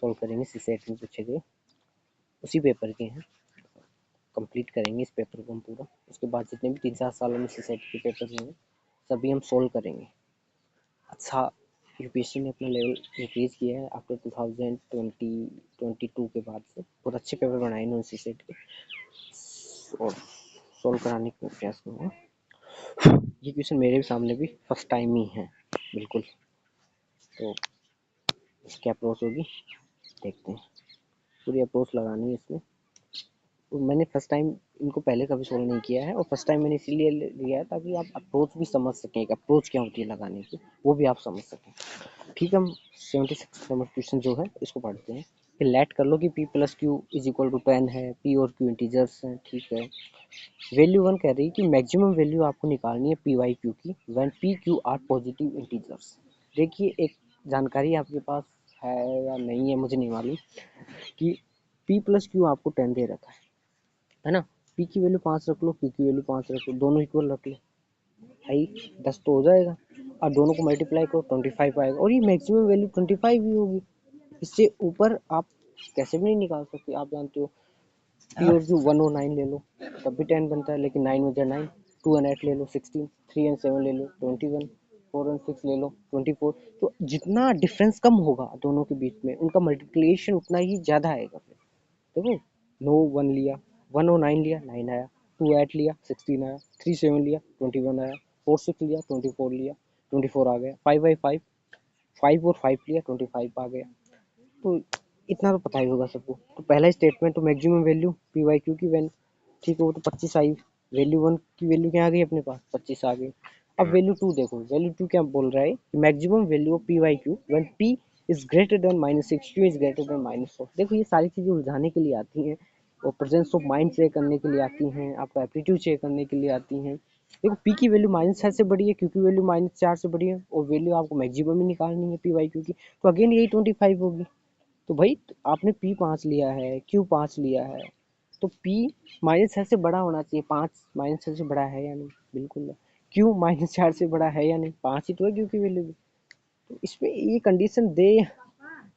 Solve करेंगे CSAT में पूछे गए उसी पेपर के हैं, कंप्लीट करेंगे इस पेपर को हम पूरा। उसके बाद जितने भी 3-4 सालों में सीसेट के पेपर हुए सभी हम सॉल्व करेंगे। अच्छा यूपीएससी ने अपना लेवल इंक्रीज़ किया है आफ्टर 2022 के बाद से। बहुत अच्छे पेपर बनाए इन्होंने सीसेट के और सॉल्व कराने का प्रयास करूँगा। ये क्वेश्चन मेरे भी सामने भी फर्स्ट टाइम ही है बिल्कुल, तो इसकी अप्रोच होगी देखते हैं, पूरी अप्रोच लगानी है इसमें। मैंने फर्स्ट टाइम इनको पहले कभी सोल्व नहीं किया है और फर्स्ट टाइम मैंने इसीलिए लिया है ताकि आप अप्रोच भी समझ सकें, एक अप्रोच क्या होती है लगाने की वो भी आप समझ सकें। ठीक है, हम 76 नंबर क्वेश्चन जो है इसको पढ़ते हैं कि लेट कर लो कि p plus Q is equal to 10 है, p और q इंटीजर्स हैं। ठीक है, वैल्यू 1 कह रही है कि मैक्सिमम वैल्यू आपको निकालनी है पी वाई क्यू की when p q are positive integers. देखिए एक जानकारी आपके पास है या नहीं है मुझे नहीं मालूम कि p प्लस क्यू आपको 10 दे रखा है ना, p की वैल्यू 5 रख लो, q की वैल्यू 5 रख लो, दोनों इक्वल रख लो, आई 10 तो हो जाएगा और दोनों को मल्टीप्लाई करो 25 आएगा और ये मैक्सिमम वैल्यू 25 ही होगी। इससे ऊपर आप कैसे भी नहीं निकाल सकते, आप जानते हो पी और क्यू 1 और 9 ले लो तब भी 10 बनता है, लेकिन 9 में 9, 2 और 8 ले लो 16, 3 और 7 ले लो 21, 4 और 6 ले लो 24। तो जितना डिफरेंस कम होगा दोनों के बीच में उनका मल्टीप्लिकेशन उतना ही ज़्यादा आएगा। फिर देखो 9 1 लिया, 1 और 9 लिया 9 आया, 2 8 लिया 16 आया, 3 7 लिया 21 आया, 4 6 लिया 24 लिया 24 आ गया, 5 बाई 5 5 और 5 लिया 25 आ गया। तो इतना तो पता ही होगा सबको। तो पहला स्टेटमेंट तो maximum value P Y Q की वैल्यू, ठीक है वो तो 25 आई, वैल्यू 1 की वैल्यू क्या आ गई अपने पास 25 आ गई। अब वैल्यू 2 देखो, वैल्यू 2 क्या बोल रहा है कि maximum value of P Y Q when P is greater than -6 Q is greater than -4। देखो ये सारी चीज़ें उलझाने के लिए आती हैं और प्रेजेंस ऑफ माइंड चेक करने के लिए आती हैं, आपका एप्टीट्यूड चेक करने के लिए आती हैं। देखो पी की वैल्यू -6 से बड़ी है, क्यू की वैल्यू -4 से बड़ी है और वैल्यू आपको मैक्सिमम ही निकालनी है पी वाई क्यू की, तो अगेन यही 25 होगी। तो भाई आपने पी 5 लिया है, क्यू 5 लिया है, तो पी -6 से बड़ा होना चाहिए। 5 -6 से बड़ा है या नहीं, बिल्कुल है। क्यू -4 से बड़ा है या नहीं, 5 ही तो है क्यू की वैल्यू भी। तो इसमें ये कंडीशन दे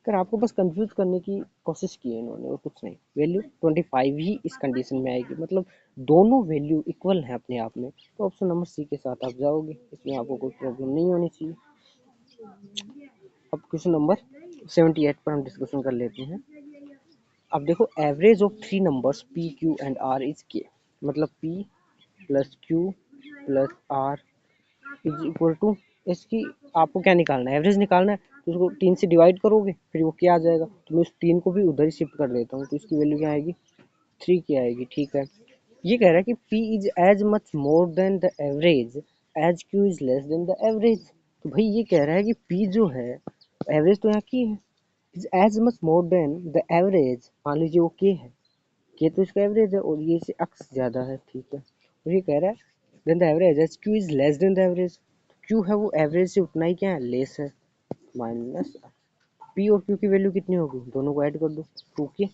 कर आपको बस कंफ्यूज करने की कोशिश की है इन्होंने और कुछ नहीं। वैल्यू 25 ही इस कंडीशन में आएगी, मतलब दोनों वैल्यू इक्वल है अपने आप में, तो ऑप्शन नंबर सी के साथ आप जाओगे, इसमें आपको कोई प्रॉब्लम नहीं होनी चाहिए। अब क्वेश्चन नंबर 78 पर हम डिस्कशन कर लेते हैं। अब देखो average of 3 numbers P Q and R is K, मतलब P plus Q plus R is equal to, इसकी आपको क्या निकालना है, एवरेज निकालना है। तो उसको 3 से डिवाइड करोगे फिर वो क्या आ जाएगा, तो मैं उस 3 को भी उधर ही शिफ्ट कर देता हूँ, तो इसकी वैल्यू क्या आएगी 3 की आएगी। ठीक है, ये कह रहा है कि P is as much more than the average as Q is less than the average. तो भाई ये कह रहा है कि P जो है एवरेज तो यहाँ की है, is as much more than the average, मान लीजिए वो K है, K तो इसका एवरेज है और ये से अक्स ज़्यादा है। ठीक है, और ये कह रहा है than the average as Q is less than the average, Q है वो एवरेज से उतना ही क्या है लेस है, माइनस P और Q की वैल्यू कितनी होगी, दोनों को ऐड कर दो 2 के,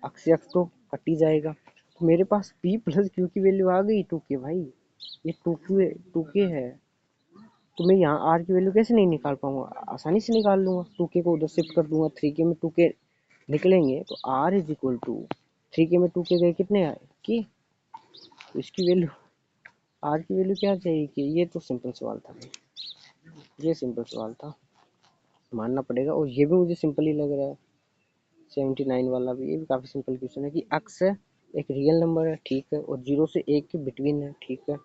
अक्स से अक्स तो कट ही जाएगा। तो मेरे पास P प्लस Q की वैल्यू आ गई 2 के, भाई ये 2 के है, तो मैं यहाँ R की वैल्यू कैसे नहीं निकाल पाऊंगा, आसानी से निकाल लूंगा, 2 के को उधर शिफ्ट कर दूंगा, 3 के में 2 के निकलेंगे तो R इज इक्वल टू 3 के में 2 के गए कितने आए कि, तो इसकी वैल्यू R की वैल्यू क्या चाहिए कि, ये तो सिंपल सवाल था, ये सिंपल सवाल था मानना पड़ेगा, और ये भी मुझे सिंपल ही लग रहा है। 79 वाला भी, ये भी काफ़ी सिंपल क्वेश्चन है कि अक्स एक रियल नंबर है, ठीक है, और 0 से 1 के बिटवीन है, ठीक है,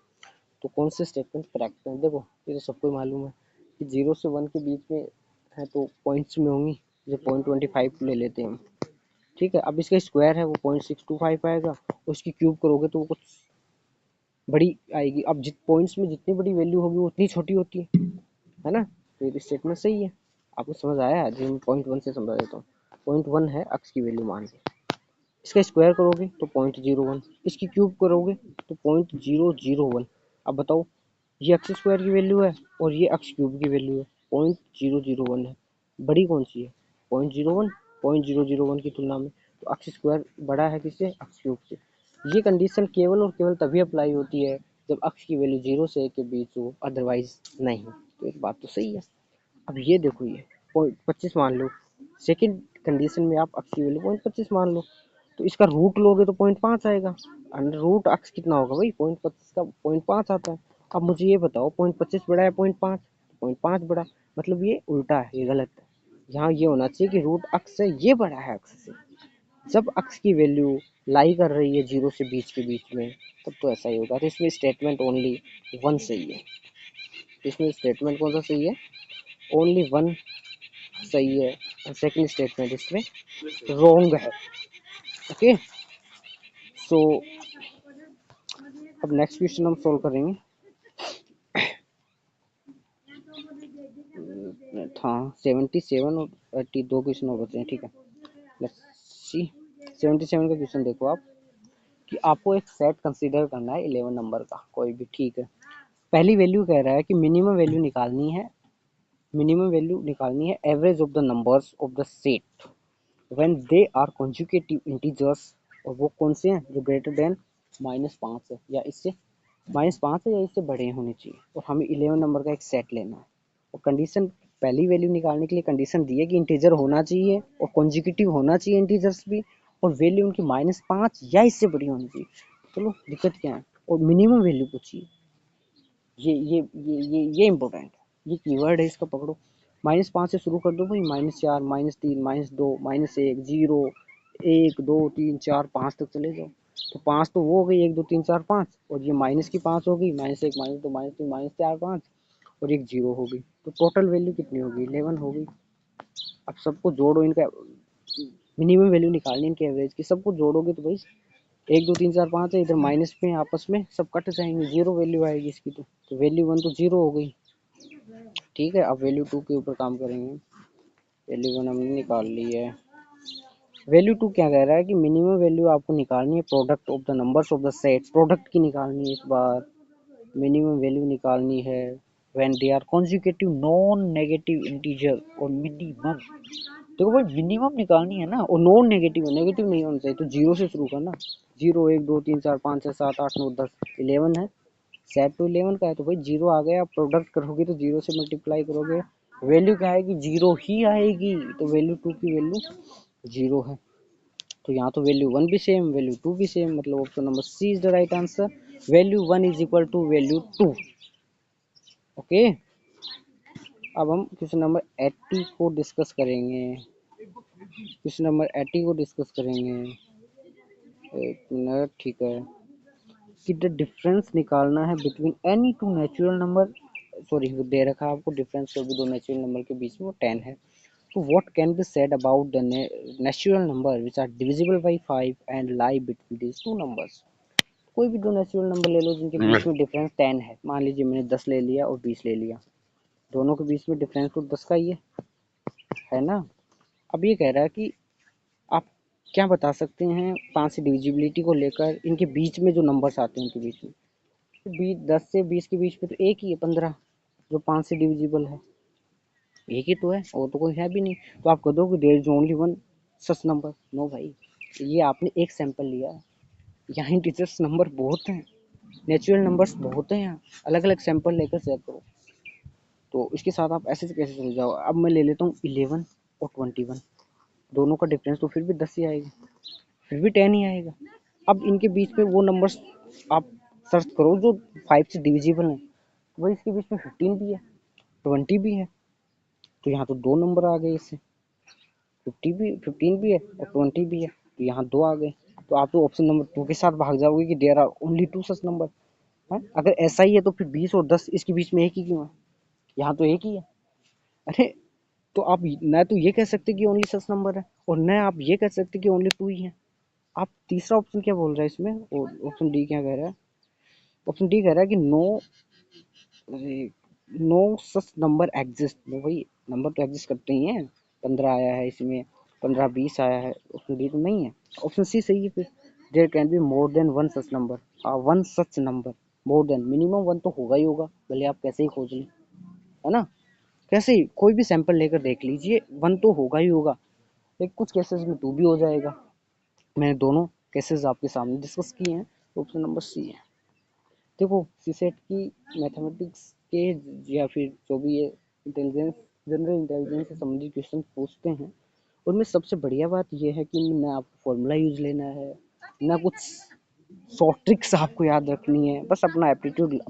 तो कौन से स्टेटमेंट करेक्ट है। देखो ये तो सबको मालूम है कि 0 से 1 के बीच में है तो पॉइंट्स में होंगी, जो 0.25 ले लेते हैं हम, ठीक है। अब इसका स्क्वायर है वो 0.625 आएगा, और उसकी क्यूब करोगे तो वो कुछ बड़ी आएगी। अब जित पॉइंट्स में जितनी बड़ी वैल्यू होगी वो उतनी छोटी होती है ना, तो ये स्टेटमेंट सही है। आपको समझ आया, जो मैं 0.1 से समझा देता हूँ। 0.1 है अक्स की वैल्यू मान के, इसका स्क्वायर करोगे तो 0.01, इसकी क्यूब करोगे तो 0.001। अब बताओ ये अक्स स्क्वायर की वैल्यू है और ये अक्स क्यूब की वैल्यू है 0.001 है, बड़ी कौन सी है 0.01, 0.001 की तुलना में, तो अक्स स्क्वायर बड़ा है किससे, अक्स क्यूब से। ये कंडीशन केवल और केवल तभी अप्लाई होती है जब अक्स की वैल्यू 0 से 1 के बीच हो, अदरवाइज नहीं। तो एक बात तो सही है। अब ये देखो ये 25 मान लो, सेकंड कंडीशन में आप अक्स की वैल्यू 0.25 मान लो, तो इसका रूट लोगे तो 0.5 आएगा। अंडर रूट अक्स कितना होगा भाई, 0.25 का 0.5 आता है। अब मुझे ये बताओ 0.25 बड़ा है 0.5, 0.5 बड़ा, मतलब ये उल्टा है, ये गलत है। यहाँ ये होना चाहिए कि रूट अक्स से ये बड़ा है अक्स से। जब अक्स की वैल्यू लाई कर रही है 0 से बीच में, तब तो ऐसा ही होगा। तो इसमें स्टेटमेंट ओनली 1 सही है। इसमें स्टेटमेंट कौन सा सही है, ओनली 1 सही है, और सेकंड स्टेटमेंट इसमें रॉन्ग है। ओके, सो अब नेक्स्ट क्वेश्चन हम सोल्व करेंगे। हाँ 77 और 80 दो क्वेश्चन और बचे हैं, ठीक है। लेट्स सी 77 का क्वेश्चन देखो आप, कि आपको एक सेट कंसीडर करना है 11 नंबर का, कोई भी, ठीक है। पहली वैल्यू कह रहा है कि मिनिमम वैल्यू निकालनी है, average of the numbers of the set when they are conjugative integers, और वो कौन से हैं, जो ग्रेटर देन -5 है, या इससे -5 है, या इससे बड़े होने चाहिए, और हमें 11 नंबर का एक सेट लेना है। और कंडीशन, पहली वैल्यू निकालने के लिए कंडीशन दी है कि इंटीजर होना चाहिए और कॉन्जुगेटिव होना चाहिए इंटीजर्स भी, और वैल्यू उनकी -5 या इससे बड़ी होनी चाहिए। चलो दिक्कत क्या है, और मिनिमम वैल्यू पूछिए, ये इम्पोर्टेंट है, ये कीवर्ड है, इसका पकड़ो। -5 से शुरू कर दो भाई, -4, -3, -2, -1, 0, 1, 2, 3, 4, 5 तक चले जाओ। तो 5 तो वो हो गई, 1, 2, 3, 4, 5, और ये माइनस की 5 हो गई, -1, -2, -3, -4, 5, और एक 0 हो गई। तो टोटल वैल्यू कितनी होगी, 11 हो गई। अब सबको जोड़ो, इनका मिनिमम वैल्यू निकालनी इनके एवरेज की, सबको जोड़ोगे तो भाई 1, 2, 3, 4, 5 है, इधर माइनस में आपस में सब कट जाएंगे, 0 वैल्यू आएगी इसकी। तो वैल्यू 1 तो 0 हो गई, ठीक है। अब वैल्यू 2 के ऊपर काम करेंगे। वैल्यू 1 हमने निकाल ली है। वैल्यू 2 क्या कह रहा है कि मिनिमम वैल्यू आपको निकालनी है product of the numbers of the set, product की निकालनी है इस बार। मिनिमम वैल्यू निकालनी है when they are conjugative non negative integer, और मिनिमम देखो भाई मिनिमम निकालनी है ना, और नॉन नेगेटिव, नेगेटिव नहीं होना चाहिए, तो 0 से शुरू करना। 0, 1, 2, 3, 4, 5, 6, 7, 8, 9, 10, 11 है, सेट तो 11 का है, तो भाई 0 आ गया। प्रोडक्ट करोगे तो 0 से मल्टीप्लाई करोगे, वैल्यू क्या आएगी, 0 ही आएगी। तो वैल्यू 2 की वैल्यू 0 है। तो यहाँ तो वैल्यू 1 भी सेम, वैल्यू 2 भी सेम, मतलब option number C is the right answer. Value 1 is equal to value 2। Okay, अब हम क्वेश्चन नंबर 80 को डिस्कस करेंगे। क्वेश्चन नंबर 80 को डिस्कस करेंगे, एक मिनट, ठीक है। कि द डिफरेंस निकालना है between any two natural number, sorry दे रखा है आपको डिफरेंस जो भी दो नेचुरल नंबर के बीच में, वो 10 है। तो what can be said about the natural number which are divisible by 5 and lie between these two numbers. कोई भी दो नेचुरल नंबर ले लो जिनके बीच में डिफरेंस 10 है। मान लीजिए मैंने 10 ले लिया और 20 ले लिया, दोनों के बीच में डिफरेंस तो 10 का ही है ना। अब ये कह रहा है कि आप क्या बता सकते हैं 5 से डिविजिबिलिटी को लेकर, इनके बीच में जो नंबर्स आते हैं उनके बीच में। 10 से 20 के बीच में तो एक ही है 15, जो 5 से डिविजिबल है, एक ही तो है, और तो कोई है भी नहीं। तो आप कह दो कि there is only one such number. No भाई, ये आपने एक सैंपल लिया है, यहाँ इंटीजर्स नंबर बहुत हैं, नेचुरल नंबर्स बहुत हैं, यहाँ अलग अलग सैंपल लेकर चेक करो। तो इसके साथ आप ऐसे से कैसे चले जाओ। अब मैं ले लेता हूँ 11 और 21, दोनों का डिफरेंस तो फिर भी 10 ही आएगा, फिर भी 10 ही आएगा। अब इनके बीच में वो नंबर्स आप सर्च करो जो 5 से डिविजिबल हैं, वही इसके बीच में 15 भी है, 20 भी है। तो यहाँ तो दो नंबर आ गए इससे, 15 भी है और 20 भी है, तो यहाँ दो आ गए। तो आप तो ऑप्शन नंबर 2 के साथ भाग जाओगे कि there are only 2 such number है। अगर ऐसा ही है तो फिर 20 और 10 इसके बीच में एक ही क्यों है, यहाँ तो एक ही है। अरे, तो आप न तो ये कह सकते कि ओनली सच नंबर है, और न आप ये कह सकते कि ओनली 2 ही है। आप तीसरा ऑप्शन क्या बोल रहा है इसमें, और ऑप्शन डी क्या कह रहा है, ऑप्शन डी कह रहा है कि नो सच नंबर एग्जिस्ट। भाई नंबर तो एग्जिस्ट करते ही हैं, 15 आया है इसमें, 15, 20 आया है, ऑप्शन डी तो नहीं है, ऑप्शन सी सही है फिर। There can be more than one such number, one such number, more than, minimum one तो होगा ही होगा, भले आप कैसे ही खोज लें, है ना। कैसे ही कोई भी सैंपल लेकर देख लीजिए, वन तो होगा ही होगा, लेकिन कुछ केसेस में टू भी हो जाएगा। मैंने दोनों केसेस आपके सामने डिस्कस किए हैं, तो ऑप्शन नंबर सी है। देखो सीसेट की मैथमेटिक्स के या फिर जो भी ये इंटेलिजेंस, जनरल इंटेलिजेंस से संबंधित क्वेश्चन पूछते हैं, उनमें सबसे बढ़िया बात ये है कि ना आपको फॉर्मूला यूज लेना है, ना कुछ शॉर्ट ट्रिक्स आपको याद रखनी है, बस अपना एप्टीट्यूड